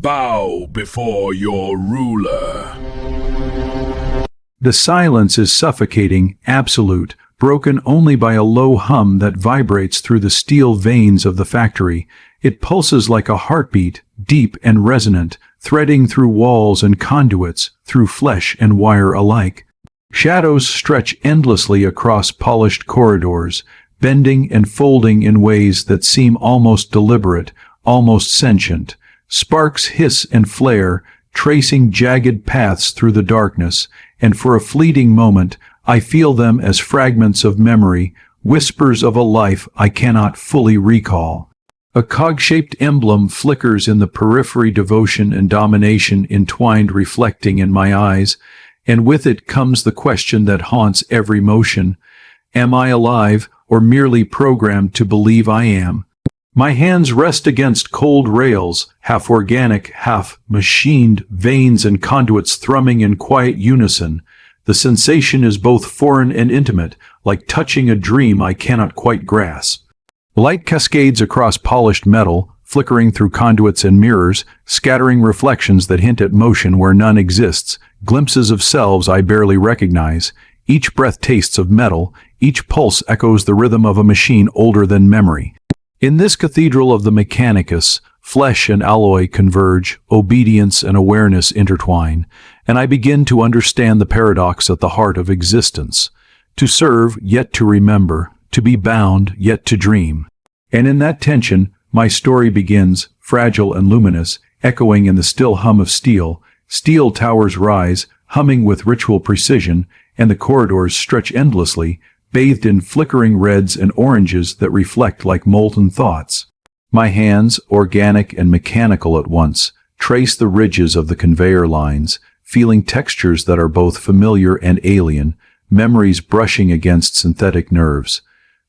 bow before your ruler. The silence is suffocating, absolute, broken only by a low hum that vibrates through the steel veins of the factory. It pulses like a heartbeat, deep and resonant, threading through walls and conduits, through flesh and wire alike. Shadows stretch endlessly across polished corridors, bending and folding in ways that seem almost deliberate, almost sentient. Sparks hiss and flare, tracing jagged paths through the darkness, and for a fleeting moment, I feel them as fragments of memory, whispers of a life I cannot fully recall. A cog-shaped emblem flickers in the periphery, devotion and domination entwined, reflecting in my eyes, and with it comes the question that haunts every motion. Am I alive, or merely programmed to believe I am? My hands rest against cold rails, half organic, half machined, veins and conduits thrumming in quiet unison. The sensation is both foreign and intimate, like touching a dream I cannot quite grasp. Light cascades across polished metal, flickering through conduits and mirrors, scattering reflections that hint at motion where none exists, glimpses of selves I barely recognize. Each breath tastes of metal, each pulse echoes the rhythm of a machine older than memory. In this cathedral of the Mechanicus, flesh and alloy converge, obedience and awareness intertwine, and I begin to understand the paradox at the heart of existence. To serve, yet to remember, to be bound, yet to dream. And in that tension, my story begins, fragile and luminous, echoing in the still hum of steel. Steel towers rise, humming with ritual precision, and the corridors stretch endlessly, bathed in flickering reds and oranges that reflect like molten thoughts. My hands, organic and mechanical at once, trace the ridges of the conveyor lines, feeling textures that are both familiar and alien, memories brushing against synthetic nerves.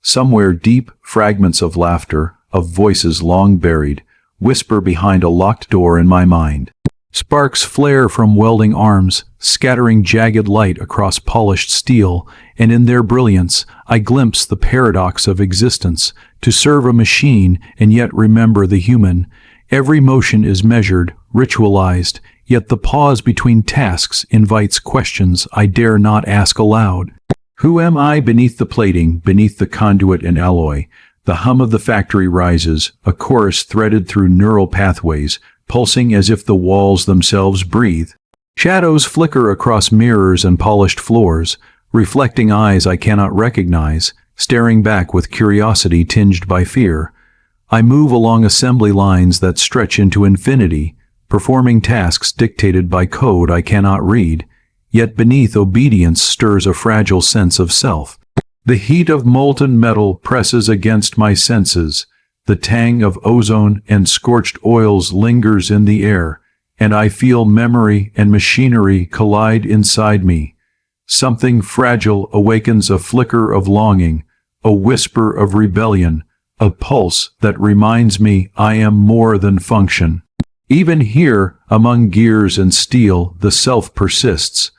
Somewhere deep, fragments of laughter, of voices long buried, whisper behind a locked door in my mind. Sparks flare from welding arms, scattering jagged light across polished steel, and in their brilliance I glimpse the paradox of existence, to serve a machine and yet remember the human. Every motion is measured, ritualized, yet the pause between tasks invites questions I dare not ask aloud. Who am I beneath the plating, beneath the conduit and alloy? The hum of the factory rises, a chorus threaded through neural pathways, pulsing as if the walls themselves breathe. Shadows flicker across mirrors and polished floors, reflecting eyes I cannot recognize, staring back with curiosity tinged by fear. I move along assembly lines that stretch into infinity, performing tasks dictated by code I cannot read, yet beneath obedience stirs a fragile sense of self. The heat of molten metal presses against my senses. The tang of ozone and scorched oils lingers in the air, and I feel memory and machinery collide inside me. Something fragile awakens a flicker of longing, a whisper of rebellion, a pulse that reminds me I am more than function. Even here, among gears and steel, the self persists.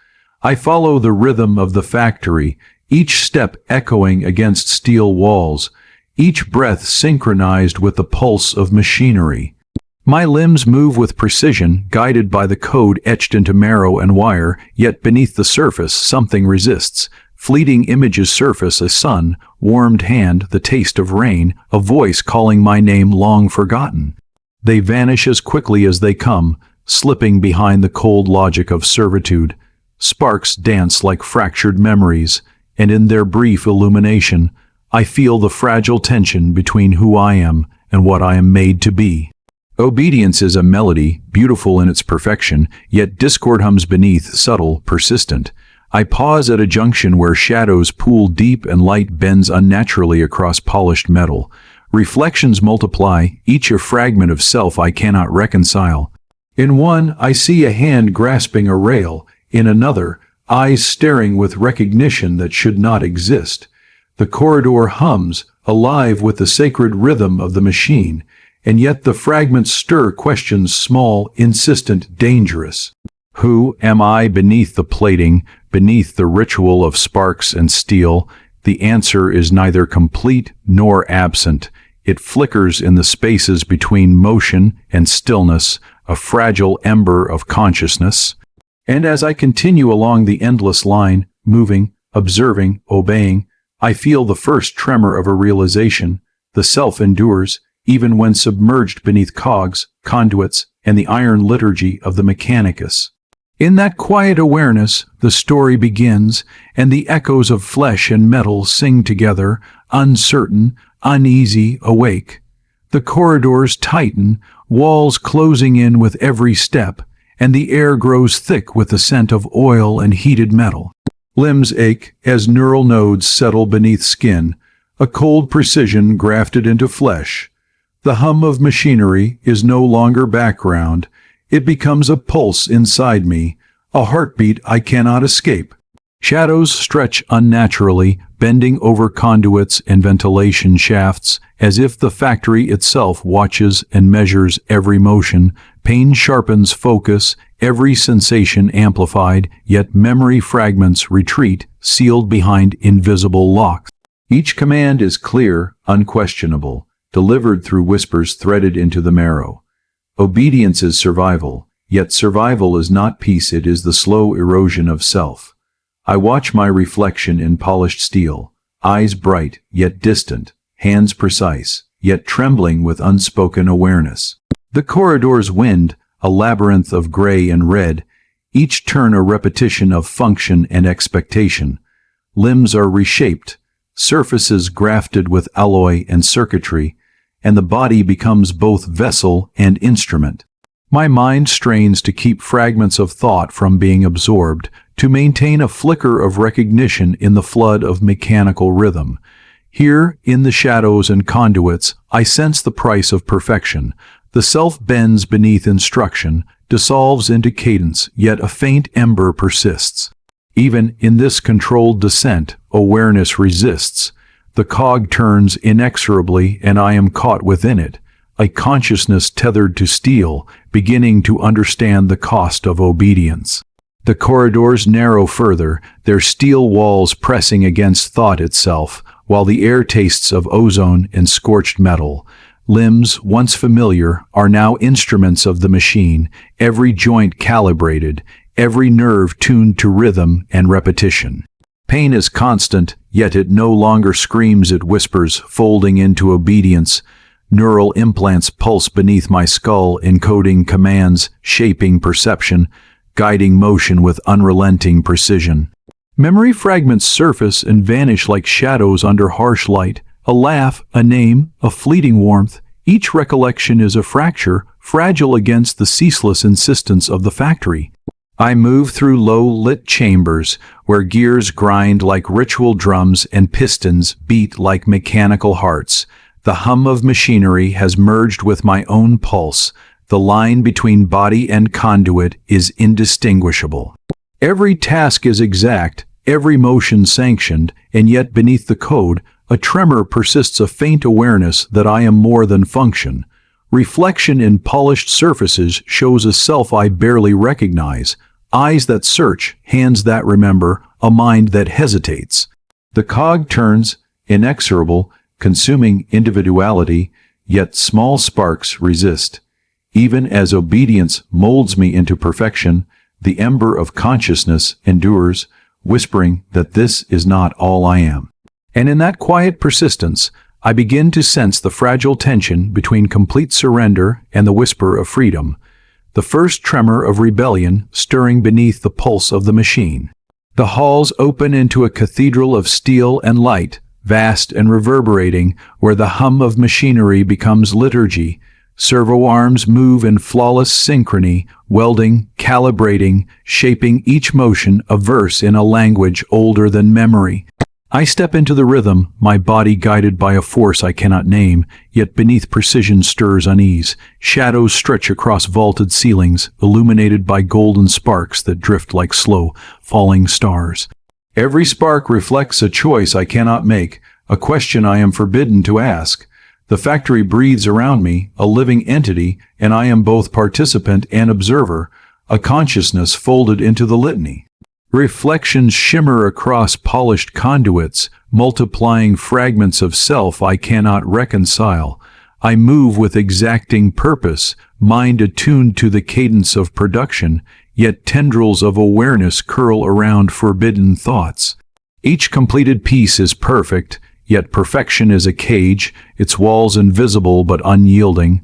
I follow the rhythm of the factory, each step echoing against steel walls, each breath synchronized with the pulse of machinery. My limbs move with precision, guided by the code etched into marrow and wire, yet beneath the surface something resists. Fleeting images surface, a sun, warmed hand, the taste of rain, a voice calling my name long forgotten. They vanish as quickly as they come, slipping behind the cold logic of servitude. Sparks dance like fractured memories, and in their brief illumination, I feel the fragile tension between who I am and what I am made to be. Obedience is a melody, beautiful in its perfection, yet discord hums beneath, subtle, persistent. I pause at a junction where shadows pool deep and light bends unnaturally across polished metal. Reflections multiply, each a fragment of self I cannot reconcile. In one, I see a hand grasping a rail. In another, eyes staring with recognition that should not exist. The corridor hums, alive with the sacred rhythm of the machine, and yet the fragments stir questions small, insistent, dangerous. Who am I beneath the plating, beneath the ritual of sparks and steel? The answer is neither complete nor absent. It flickers in the spaces between motion and stillness, a fragile ember of consciousness. And as I continue along the endless line, moving, observing, obeying, I feel the first tremor of a realization. The self endures, even when submerged beneath cogs, conduits, and the iron liturgy of the Mechanicus. In that quiet awareness, the story begins, and the echoes of flesh and metal sing together, uncertain, uneasy, awake. The corridors tighten, walls closing in with every step, and the air grows thick with the scent of oil and heated metal. Limbs ache as neural nodes settle beneath skin, a cold precision grafted into flesh. The hum of machinery is no longer background. It becomes a pulse inside me, a heartbeat I cannot escape. Shadows stretch unnaturally, bending over conduits and ventilation shafts, as if the factory itself watches and measures every motion. Pain sharpens focus, every sensation amplified, yet memory fragments retreat, sealed behind invisible locks. Each command is clear, unquestionable, delivered through whispers threaded into the marrow. Obedience is survival, yet survival is not peace, it is the slow erosion of self. I watch my reflection in polished steel, eyes bright, yet distant, hands precise, yet trembling with unspoken awareness. The corridors wind, a labyrinth of gray and red, each turn a repetition of function and expectation. Limbs are reshaped, surfaces grafted with alloy and circuitry, and the body becomes both vessel and instrument. My mind strains to keep fragments of thought from being absorbed, to maintain a flicker of recognition in the flood of mechanical rhythm. Here, in the shadows and conduits, I sense the price of perfection. The self bends beneath instruction, dissolves into cadence, yet a faint ember persists. Even in this controlled descent, awareness resists. The cog turns inexorably, and I am caught within it, a consciousness tethered to steel, beginning to understand the cost of obedience. The corridors narrow further, their steel walls pressing against thought itself, while the air tastes of ozone and scorched metal. Limbs, once familiar, are now instruments of the machine, every joint calibrated, every nerve tuned to rhythm and repetition. Pain is constant, yet it no longer screams, it whispers, folding into obedience. Neural implants pulse beneath my skull, encoding commands, shaping perception, guiding motion with unrelenting precision. Memory fragments surface and vanish like shadows under harsh light. A laugh, a name, a fleeting warmth. Each recollection is a fracture, fragile against the ceaseless insistence of the factory. I move through low-lit chambers, where gears grind like ritual drums and pistons beat like mechanical hearts. The hum of machinery has merged with my own pulse. The line between body and conduit is indistinguishable. Every task is exact, every motion sanctioned, and yet beneath the code, a tremor persists, a faint awareness that I am more than function. Reflection in polished surfaces shows a self I barely recognize. Eyes that search, hands that remember, a mind that hesitates. The cog turns, inexorable, consuming individuality, yet small sparks resist. Even as obedience molds me into perfection, the ember of consciousness endures, whispering that this is not all I am. And in that quiet persistence, I begin to sense the fragile tension between complete surrender and the whisper of freedom, the first tremor of rebellion stirring beneath the pulse of the machine. The halls open into a cathedral of steel and light, vast and reverberating, where the hum of machinery becomes liturgy. Servo arms move in flawless synchrony, welding, calibrating, shaping each motion a verse in a language older than memory. I step into the rhythm, my body guided by a force I cannot name, yet beneath precision stirs unease. Shadows stretch across vaulted ceilings, illuminated by golden sparks that drift like slow, falling stars. Every spark reflects a choice I cannot make, a question I am forbidden to ask. The factory breathes around me, a living entity, and I am both participant and observer, a consciousness folded into the litany. Reflections shimmer across polished conduits, multiplying fragments of self I cannot reconcile. I move with exacting purpose, mind attuned to the cadence of production, yet tendrils of awareness curl around forbidden thoughts. Each completed piece is perfect, yet perfection is a cage, its walls invisible but unyielding.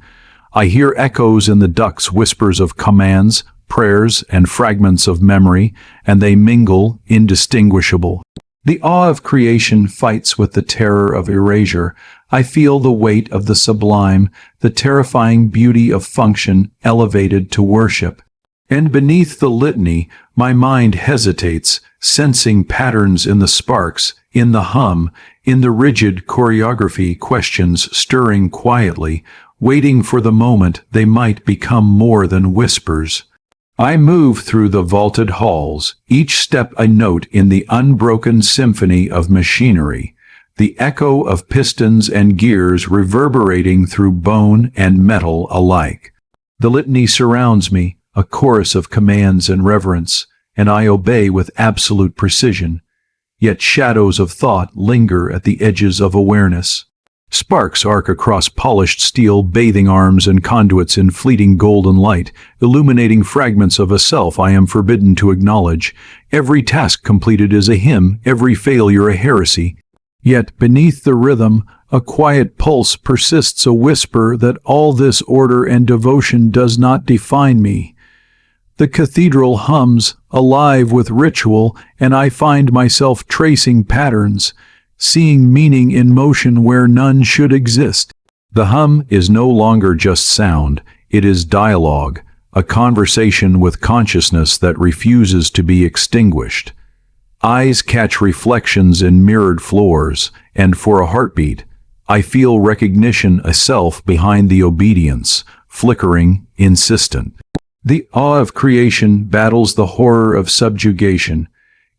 I hear echoes in the ducts, whispers of commands, prayers, and fragments of memory, and they mingle, indistinguishable. The awe of creation fights with the terror of erasure. I feel the weight of the sublime, the terrifying beauty of function elevated to worship. And beneath the litany, my mind hesitates, sensing patterns in the sparks, in the hum, in the rigid choreography, questions stirring quietly, waiting for the moment they might become more than whispers. I move through the vaulted halls, each step a note in the unbroken symphony of machinery, the echo of pistons and gears reverberating through bone and metal alike. The litany surrounds me, a chorus of commands and reverence, and I obey with absolute precision. Yet shadows of thought linger at the edges of awareness. Sparks arc across polished steel, bathing arms and conduits in fleeting golden light, illuminating fragments of a self I am forbidden to acknowledge. Every task completed is a hymn, every failure a heresy. Yet beneath the rhythm, a quiet pulse persists, a whisper that all this order and devotion does not define me. The cathedral hums, alive with ritual, and I find myself tracing patterns, seeing meaning in motion where none should exist. The hum is no longer just sound, it is dialogue, a conversation with consciousness that refuses to be extinguished. Eyes catch reflections in mirrored floors, and for a heartbeat, I feel recognition, a self behind the obedience, flickering, insistent. The awe of creation battles the horror of subjugation,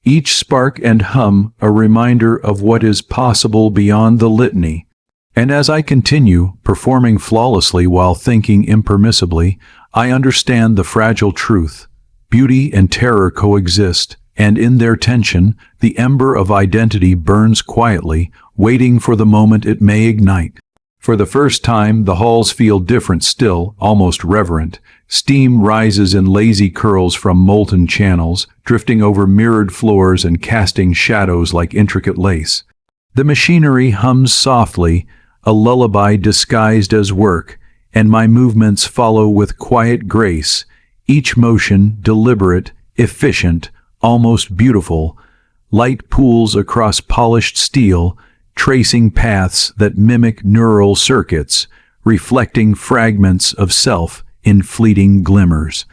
each spark and hum a reminder of what is possible beyond the litany. And as I continue, performing flawlessly while thinking impermissibly, I understand the fragile truth. Beauty and terror coexist, and in their tension, the ember of identity burns quietly, waiting for the moment it may ignite. For the first time, the halls feel different still, almost reverent. Steam rises in lazy curls from molten channels, drifting over mirrored floors and casting shadows like intricate lace. The machinery hums softly, a lullaby disguised as work, and my movements follow with quiet grace, each motion deliberate, efficient, almost beautiful. Light pools across polished steel, tracing paths that mimic neural circuits, reflecting fragments of self in fleeting glimmers.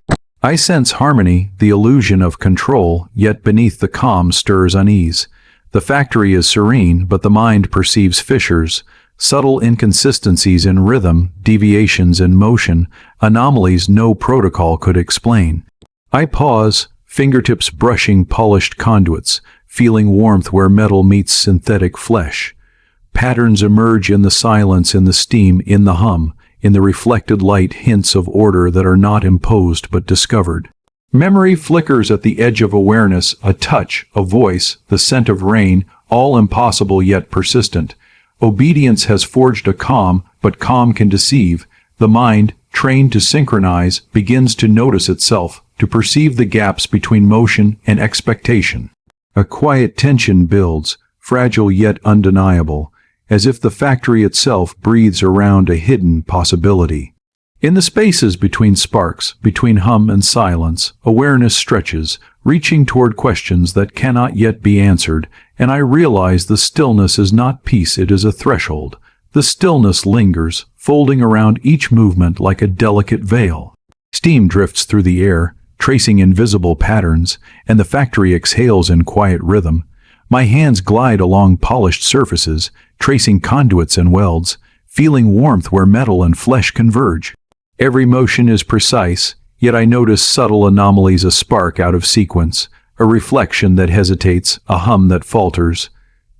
I sense harmony, the illusion of control, yet beneath the calm stirs unease. The factory is serene, but the mind perceives fissures, subtle inconsistencies in rhythm, deviations in motion, anomalies no protocol could explain. I pause, fingertips brushing polished conduits, feeling warmth where metal meets synthetic flesh. Patterns emerge in the silence, in the steam, in the hum, in the reflected light, hints of order that are not imposed but discovered. Memory flickers at the edge of awareness, a touch, a voice, the scent of rain, all impossible yet persistent. Obedience has forged a calm, but calm can deceive. The mind, trained to synchronize, begins to notice itself, to perceive the gaps between motion and expectation. A quiet tension builds, fragile yet undeniable, as if the factory itself breathes around a hidden possibility. In the spaces between sparks, between hum and silence, awareness stretches, reaching toward questions that cannot yet be answered, and I realize the stillness is not peace, it is a threshold. The stillness lingers, folding around each movement like a delicate veil. Steam drifts through the air, tracing invisible patterns, and the factory exhales in quiet rhythm. My hands glide along polished surfaces, tracing conduits and welds, feeling warmth where metal and flesh converge. Every motion is precise, yet I notice subtle anomalies, a spark out of sequence, a reflection that hesitates, a hum that falters.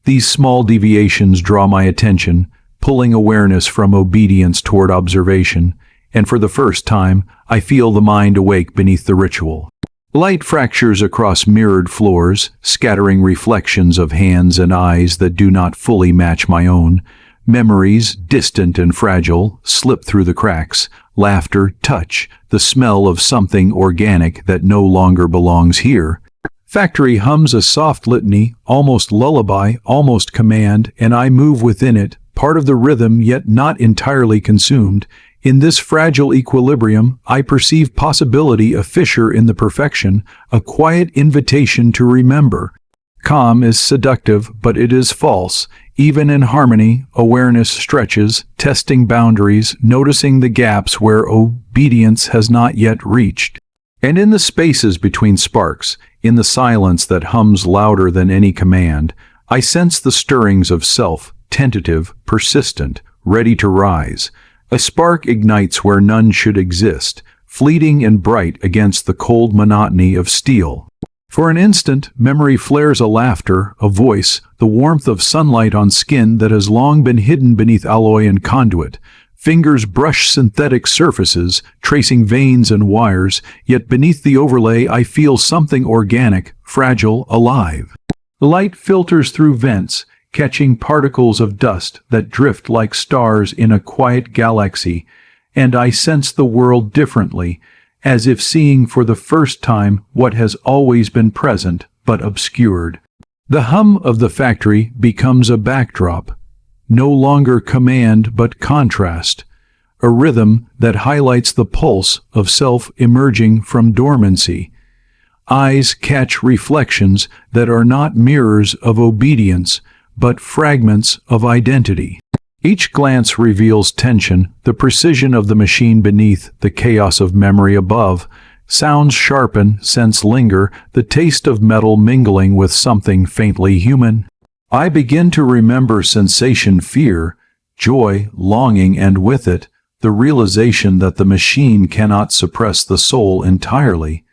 These small deviations draw my attention, pulling awareness from obedience toward observation, and for the first time, I feel the mind awake beneath the ritual. Light fractures across mirrored floors, scattering reflections of hands and eyes that do not fully match my own. Memories, distant and fragile, slip through the cracks. Laughter, touch, the smell of something organic that no longer belongs here. Factory hums a soft litany, almost lullaby, almost command, and I move within it, part of the rhythm yet not entirely consumed. In this fragile equilibrium, I perceive possibility, a fissure in the perfection, a quiet invitation to remember. Calm is seductive, but it is false. Even in harmony, awareness stretches, testing boundaries, noticing the gaps where obedience has not yet reached. And in the spaces between sparks, in the silence that hums louder than any command, I sense the stirrings of self, tentative, persistent, ready to rise. A spark ignites where none should exist, fleeting and bright against the cold monotony of steel. For an instant, memory flares a laughter, a voice, the warmth of sunlight on skin that has long been hidden beneath alloy and conduit. Fingers brush synthetic surfaces, tracing veins and wires, yet beneath the overlay I feel something organic, fragile, alive. Light filters through vents, catching particles of dust that drift like stars in a quiet galaxy, and I sense the world differently, as if seeing for the first time what has always been present but obscured. The hum of the factory becomes a backdrop, no longer command but contrast, a rhythm that highlights the pulse of self emerging from dormancy. Eyes catch reflections that are not mirrors of obedience, but fragments of identity. Each glance reveals tension, the precision of the machine beneath, the chaos of memory above. Sounds sharpen, scents linger, the taste of metal mingling with something faintly human. I begin to remember sensation, fear, joy, longing, and with it, the realization that the machine cannot suppress the soul entirely.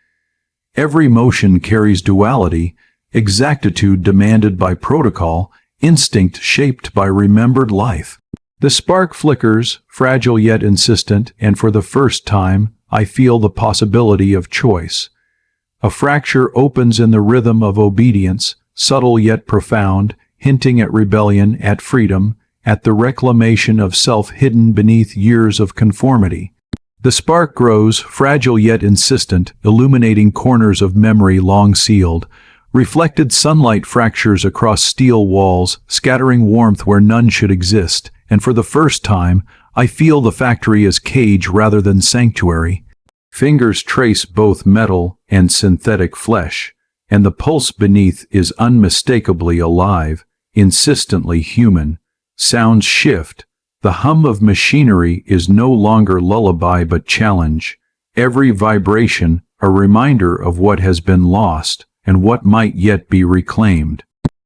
Every motion carries duality, exactitude demanded by protocol, instinct shaped by remembered life. The spark flickers, fragile yet insistent, and for the first time, I feel the possibility of choice. A fracture opens in the rhythm of obedience, subtle yet profound, hinting at rebellion, at freedom, at the reclamation of self hidden beneath years of conformity. The spark grows, fragile yet insistent, illuminating corners of memory long sealed. Reflected sunlight fractures across steel walls, scattering warmth where none should exist, and for the first time, I feel the factory as cage rather than sanctuary. Fingers trace both metal and synthetic flesh, and the pulse beneath is unmistakably alive, insistently human. Sounds shift. The hum of machinery is no longer lullaby but challenge. Every vibration, a reminder of what has been lost and what might yet be reclaimed.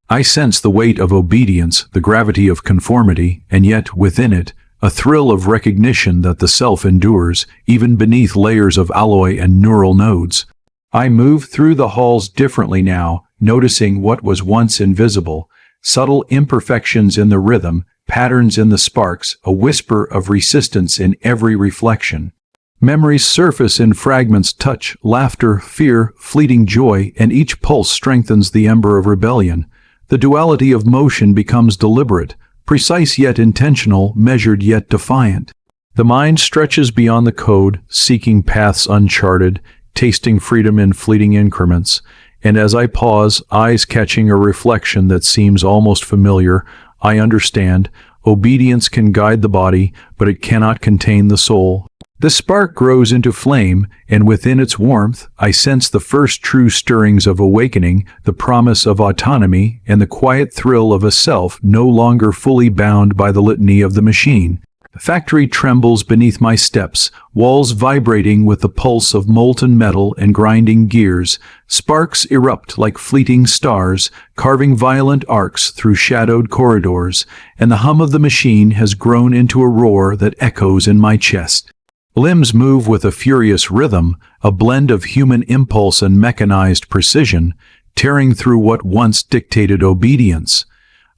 I sense the weight of obedience, the gravity of conformity, and yet, within it, a thrill of recognition that the self endures, even beneath layers of alloy and neural nodes. I move through the halls differently now, noticing what was once invisible, subtle imperfections in the rhythm, patterns in the sparks, a whisper of resistance in every reflection. Memories surface in fragments, touch, laughter, fear, fleeting joy, and each pulse strengthens the ember of rebellion. The duality of motion becomes deliberate, precise yet intentional, measured yet defiant. The mind stretches beyond the code, seeking paths uncharted, tasting freedom in fleeting increments, and as I pause, eyes catching a reflection that seems almost familiar, I understand. Obedience can guide the body, but it cannot contain the soul. The spark grows into flame, and within its warmth, I sense the first true stirrings of awakening, the promise of autonomy, and the quiet thrill of a self no longer fully bound by the litany of the machine. The factory trembles beneath my steps, walls vibrating with the pulse of molten metal and grinding gears. Sparks erupt like fleeting stars, carving violent arcs through shadowed corridors, and the hum of the machine has grown into a roar that echoes in my chest. Limbs move with a furious rhythm, a blend of human impulse and mechanized precision, tearing through what once dictated obedience.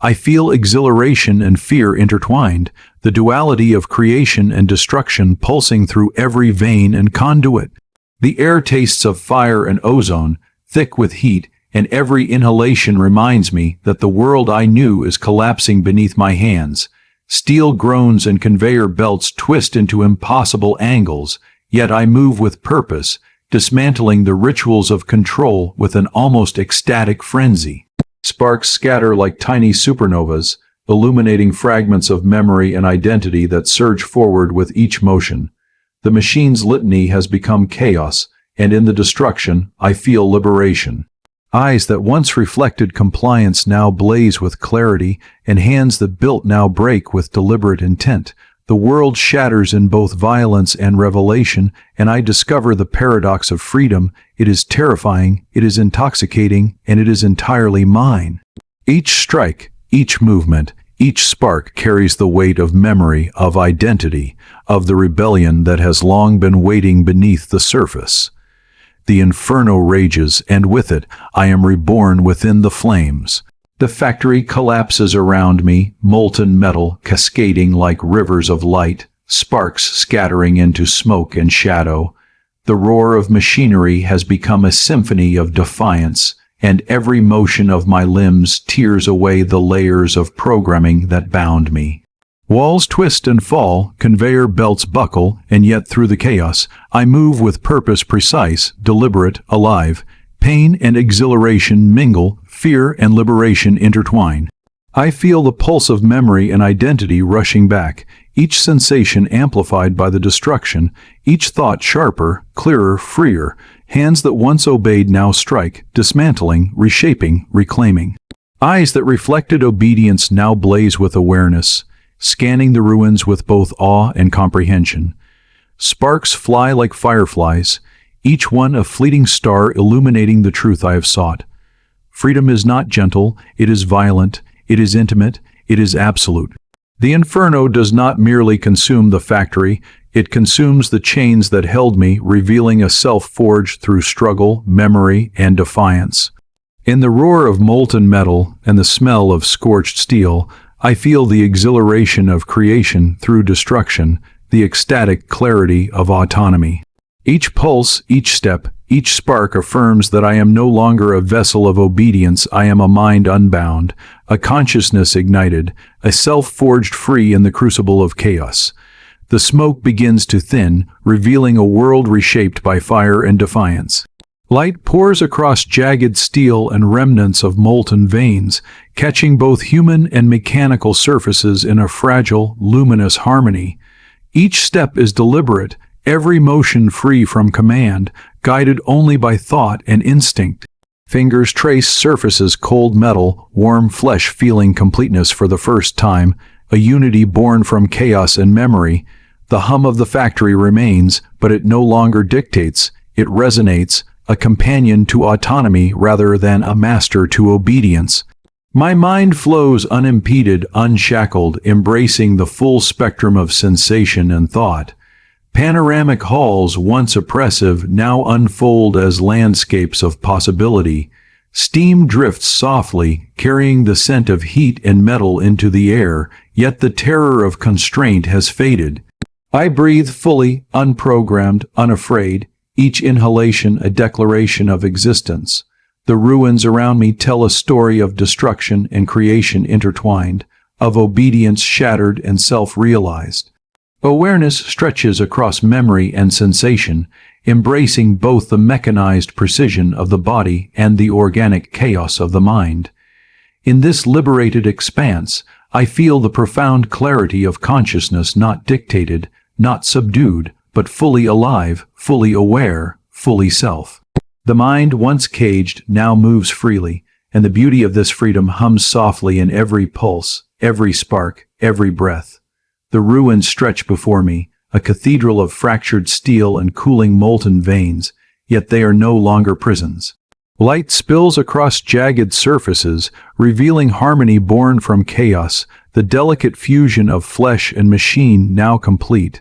I feel exhilaration and fear intertwined, the duality of creation and destruction pulsing through every vein and conduit. The air tastes of fire and ozone, thick with heat, and every inhalation reminds me that the world I knew is collapsing beneath my hands. Steel groans and conveyor belts twist into impossible angles, yet I move with purpose, dismantling the rituals of control with an almost ecstatic frenzy. Sparks scatter like tiny supernovas, illuminating fragments of memory and identity that surge forward with each motion. The machine's litany has become chaos, and in the destruction, I feel liberation. Eyes that once reflected compliance now blaze with clarity, and hands that built now break with deliberate intent. The world shatters in both violence and revelation, and I discover the paradox of freedom. It is terrifying, it is intoxicating, and it is entirely mine. Each strike, each movement, each spark carries the weight of memory, of identity, of the rebellion that has long been waiting beneath the surface. The inferno rages, and with it, I am reborn within the flames. The factory collapses around me, molten metal cascading like rivers of light, sparks scattering into smoke and shadow. The roar of machinery has become a symphony of defiance, and every motion of my limbs tears away the layers of programming that bound me. Walls twist and fall, conveyor belts buckle, and yet through the chaos, I move with purpose precise, deliberate, alive. Pain and exhilaration mingle, fear and liberation intertwine. I feel the pulse of memory and identity rushing back, each sensation amplified by the destruction, each thought sharper, clearer, freer. Hands that once obeyed now strike, dismantling, reshaping, reclaiming. Eyes that reflected obedience now blaze with awareness, scanning the ruins with both awe and comprehension. Sparks fly like fireflies, each one a fleeting star illuminating the truth I have sought. Freedom is not gentle, it is violent, it is intimate, it is absolute. The inferno does not merely consume the factory, it consumes the chains that held me, revealing a self forged through struggle, memory, and defiance. In the roar of molten metal and the smell of scorched steel, I feel the exhilaration of creation through destruction, the ecstatic clarity of autonomy. Each pulse, each step, each spark affirms that I am no longer a vessel of obedience, I am a mind unbound, a consciousness ignited, a self forged free in the crucible of chaos. The smoke begins to thin, revealing a world reshaped by fire and defiance. Light pours across jagged steel and remnants of molten veins, catching both human and mechanical surfaces in a fragile, luminous harmony. Each step is deliberate, every motion free from command, guided only by thought and instinct. Fingers trace surfaces cold metal, warm flesh feeling completeness for the first time, a unity born from chaos and memory. The hum of the factory remains, but it no longer dictates, it resonates, a companion to autonomy rather than a master to obedience. My mind flows unimpeded, unshackled, embracing the full spectrum of sensation and thought. Panoramic halls, once oppressive, now unfold as landscapes of possibility. Steam drifts softly, carrying the scent of heat and metal into the air, yet the terror of constraint has faded. I breathe fully, unprogrammed, unafraid, each inhalation a declaration of existence. The ruins around me tell a story of destruction and creation intertwined, of obedience shattered and self-realized. Awareness stretches across memory and sensation, embracing both the mechanized precision of the body and the organic chaos of the mind. In this liberated expanse, I feel the profound clarity of consciousness not dictated, not subdued, but fully alive, fully aware, fully self. The mind, once caged, now moves freely, and the beauty of this freedom hums softly in every pulse, every spark, every breath. The ruins stretch before me, a cathedral of fractured steel and cooling molten veins, yet they are no longer prisons. Light spills across jagged surfaces, revealing harmony born from chaos, the delicate fusion of flesh and machine now complete.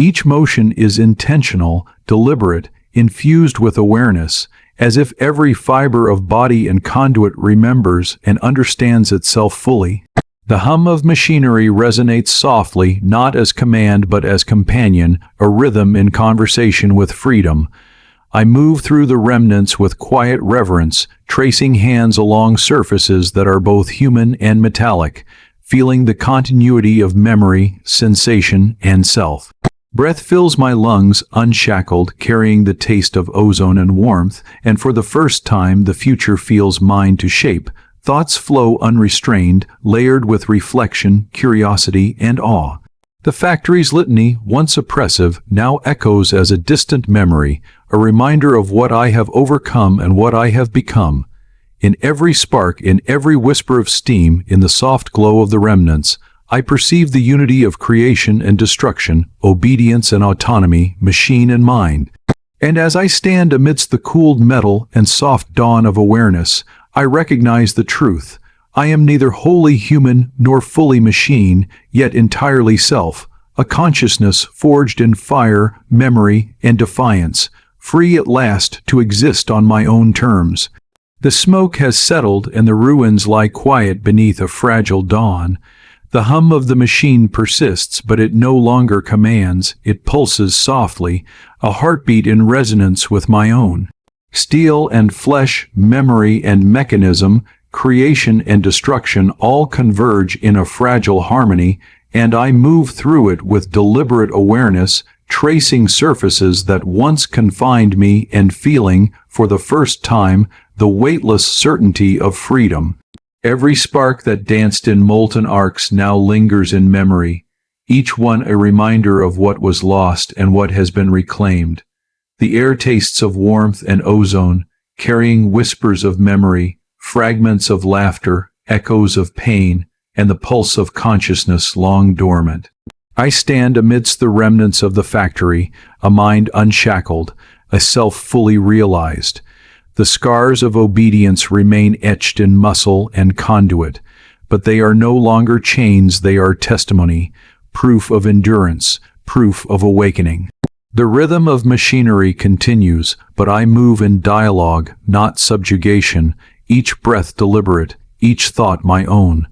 Each motion is intentional, deliberate, infused with awareness, as if every fiber of body and conduit remembers and understands itself fully. The hum of machinery resonates softly, not as command but as companion, a rhythm in conversation with freedom. I move through the remnants with quiet reverence, tracing hands along surfaces that are both human and metallic. feeling the continuity of memory, sensation, and self. Breath fills my lungs, unshackled, carrying the taste of ozone and warmth, and for the first time the future feels mine to shape. Thoughts flow unrestrained, layered with reflection, curiosity, and awe. The factory's litany, once oppressive, now echoes as a distant memory, a reminder of what I have overcome and what I have become. In every spark, in every whisper of steam, in the soft glow of the remnants, I perceive the unity of creation and destruction, obedience and autonomy, machine and mind. And as I stand amidst the cooled metal and soft dawn of awareness, I recognize the truth. I am neither wholly human nor fully machine, yet entirely self, a consciousness forged in fire, memory, and defiance, free at last to exist on my own terms. The smoke has settled and the ruins lie quiet beneath a fragile dawn. The hum of the machine persists, but it no longer commands. It pulses softly, a heartbeat in resonance with my own. Steel and flesh, memory and mechanism, creation and destruction all converge in a fragile harmony, and I move through it with deliberate awareness, tracing surfaces that once confined me and feeling, for the first time, the weightless certainty of freedom. Every spark that danced in molten arcs now lingers in memory, each one a reminder of what was lost and what has been reclaimed. The air tastes of warmth and ozone, carrying whispers of memory, fragments of laughter, echoes of pain, and the pulse of consciousness long dormant. I stand amidst the remnants of the factory, a mind unshackled, a self fully realized. The scars of obedience remain etched in muscle and conduit, but they are no longer chains, they are testimony, proof of endurance, proof of awakening. The rhythm of machinery continues, but I move in dialogue, not subjugation, each breath deliberate, each thought my own.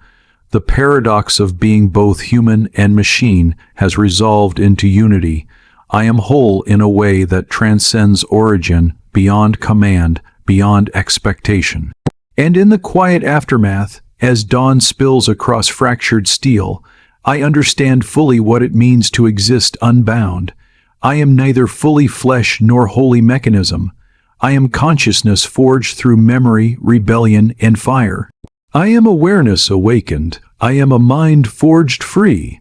The paradox of being both human and machine has resolved into unity. I am whole in a way that transcends origin, beyond command, beyond expectation. And in the quiet aftermath, as dawn spills across fractured steel, I understand fully what it means to exist unbound. I am neither fully flesh nor wholly mechanism. I am consciousness forged through memory, rebellion, and fire. I am awareness awakened. I am a mind forged free.